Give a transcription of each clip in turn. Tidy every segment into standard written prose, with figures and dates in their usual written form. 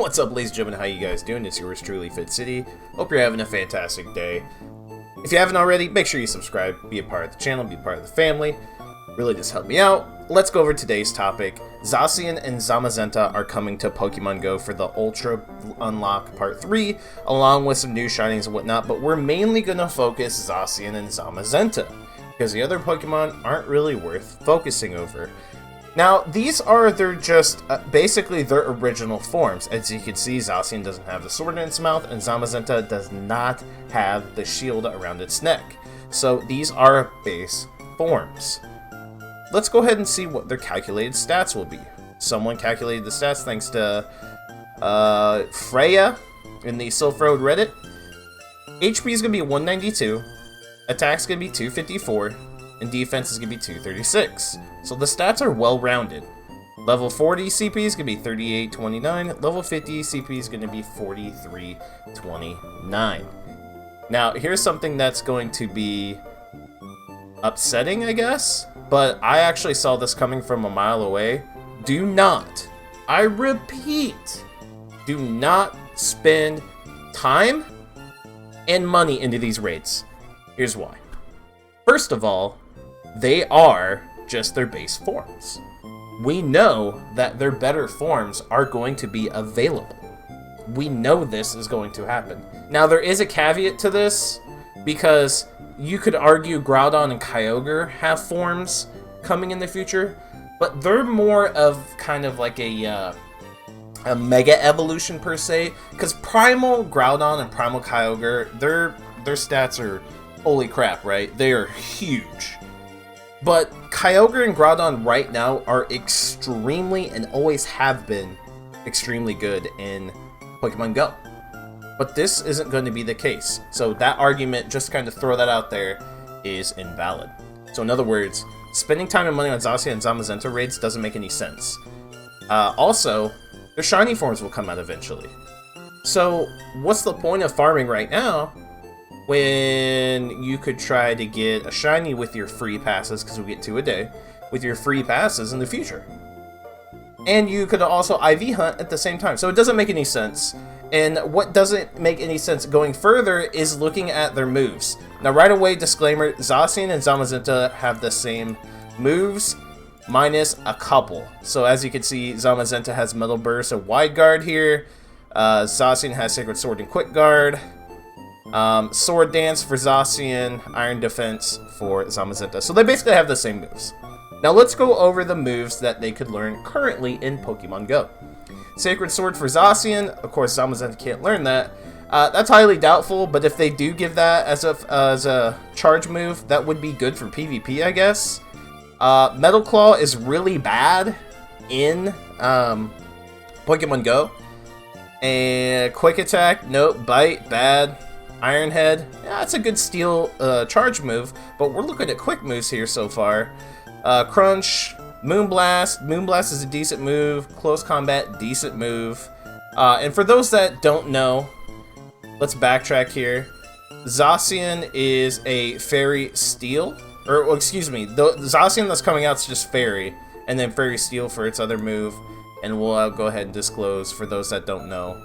What's up, ladies and gentlemen? How you guys doing? It's yours truly, Fitz. Hope you're having a fantastic day. If you haven't already, make sure you subscribe, be a part of the channel, be a part of the family. Really just help me out. Let's go over today's topic. Zacian and Zamazenta are coming to Pokemon Go for the Ultra Unlock Part 3, along with some new shinies and whatnot, but we're mainly going to focus Zacian and Zamazenta, because the other Pokemon aren't really worth focusing over. Now, these are basically their original forms. As you can see, Zacian doesn't have the sword in its mouth, and Zamazenta does not have the shield around its neck. So these are base forms. Let's go ahead and see what their calculated stats will be. Someone calculated the stats thanks to Freya in the Silph Road Reddit. HP is going to be 192, attack is going to be 254, and defense is going to be 236. So the stats are well-rounded. Level 40 CP is going to be 3829. Level 50 CP is going to be 4329. Now, here's something that's going to be upsetting, I guess, but I actually saw this coming from a mile away. Do not, I repeat, do not spend time and money into these raids. Here's why. First of all, they are just their base forms. We know that their better forms are going to be available. We know this is going to happen. Now, there is a caveat to this, because you could argue Groudon and Kyogre have forms coming in the future, but they're more of kind of like a mega evolution per se, because Primal Groudon and Primal Kyogre, their stats are holy crap, right? They are huge. But Kyogre and Groudon right now are extremely, and always have been, extremely good in Pokemon Go. But this isn't going to be the case. So that argument, just kind of throw that out there, is invalid. So in other words, spending time and money on Zacian and Zamazenta raids doesn't make any sense. Also, their shiny forms will come out eventually. So what's the point of farming right now when you could try to get a shiny with your free passes, because we get 2 a day, with your free passes in the future? And you could also IV hunt at the same time. So it doesn't make any sense. And what doesn't make any sense going further is looking at their moves. Now, right away, disclaimer, Zacian and Zamazenta have the same moves, minus a couple. So as you can see, Zamazenta has Metal Burst and Wide Guard here. Zacian has Sacred Sword and Quick Guard. Sword Dance for Zacian, Iron Defense for Zamazenta. So they basically have the same moves. Now let's go over the moves that they could learn currently in Pokemon Go. Sacred Sword for Zacian, of course Zamazenta can't learn that. That's highly doubtful, but if they do give that as a charge move, that would be good for PvP, I guess. Metal Claw is really bad in Pokemon Go. And Quick Attack, nope. Bite, bad. Iron Head, yeah, it's a good steel charge move, but we're looking at quick moves here so far. Crunch, Moonblast. Moonblast is a decent move. Close Combat, decent move. And for those that don't know, let's backtrack here. Zacian is a Fairy Steel, or well, excuse me, the Zacian that's coming out is just Fairy, and then Fairy Steel for its other move. And we'll go ahead and disclose for those that don't know.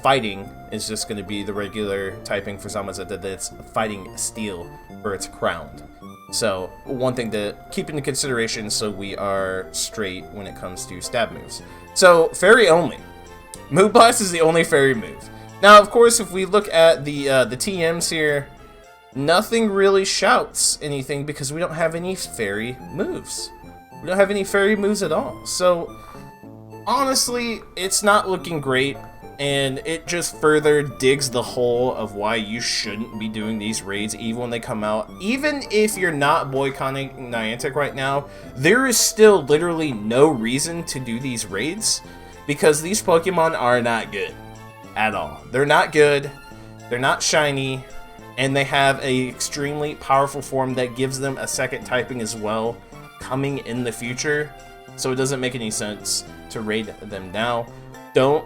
Fighting is just going to be the regular typing for Zamazenta, that it's Fighting Steel for its crowned. So one thing to keep into consideration so we are straight when it comes to stab moves. So Fairy only. Moonblast is the only Fairy move. Now, of course, if we look at the TMs here, nothing really shouts anything because we don't have any Fairy moves. We don't have any Fairy moves at all. So honestly, it's not looking great. And it just further digs the hole of why you shouldn't be doing these raids even when they come out. Even if you're not boycotting Niantic right now, there is still literally no reason to do these raids, because these Pokemon are not good at all. They're not good, they're not shiny, and they have a extremely powerful form that gives them a second typing as well coming in the future. So it doesn't make any sense to raid them now. Don't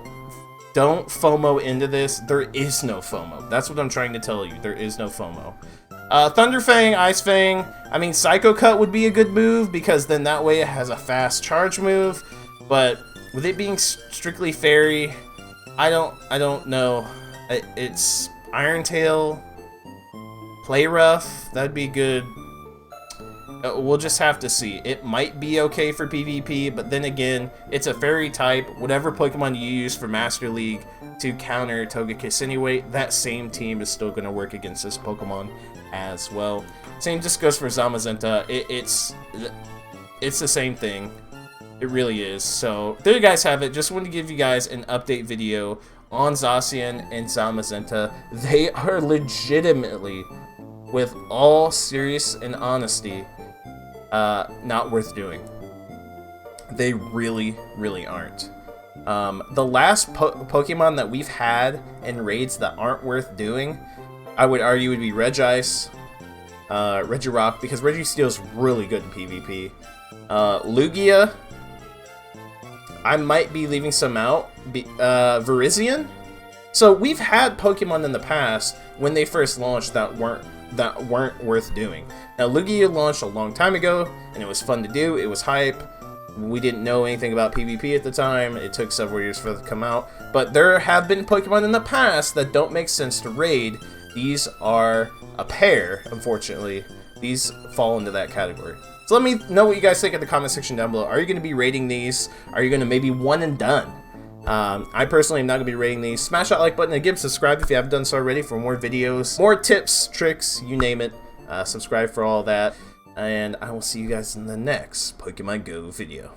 FOMO into this. There is no FOMO. That's what I'm trying to tell you. There is no FOMO. Thunder Fang, Ice Fang. I mean, Psycho Cut would be a good move, because then that way it has a fast charge move. But with it being strictly Fairy, I don't know. It's Iron Tail, Play Rough. That'd be good. We'll just have to see. It might be okay for PvP, but then again, it's a fairy type. Whatever Pokemon you use for Master League to counter Togekiss anyway, that same team is still going to work against this Pokemon as well. Same just goes for Zamazenta. It's the same thing. It really is. So there you guys have it. Just wanted to give you guys an update video on Zacian and Zamazenta. They are legitimately, with all serious and honesty, not worth doing. They really, really aren't. The last Pokemon that we've had in raids that aren't worth doing, I would argue would be Regice, Regirock, because Registeel is really good in PvP. Lugia, I might be leaving some out. Virizion. So we've had Pokemon in the past when they first launched that weren't worth doing. Now Lugia launched a long time ago, and it was fun to do. It was hype. We didn't know anything about PvP at the time. It took several years for it to come out. But there have been Pokemon in the past that don't make sense to raid. These are a pair, unfortunately. These fall into that category. So let me know what you guys think in the comment section down below. Are you going to be rating these? Are you going to maybe one and done? I personally am not going to be rating these. Smash that like button and again, subscribe if you haven't done so already for more videos, more tips, tricks, you name it. Subscribe for all that. And I will see you guys in the next Pokemon Go video.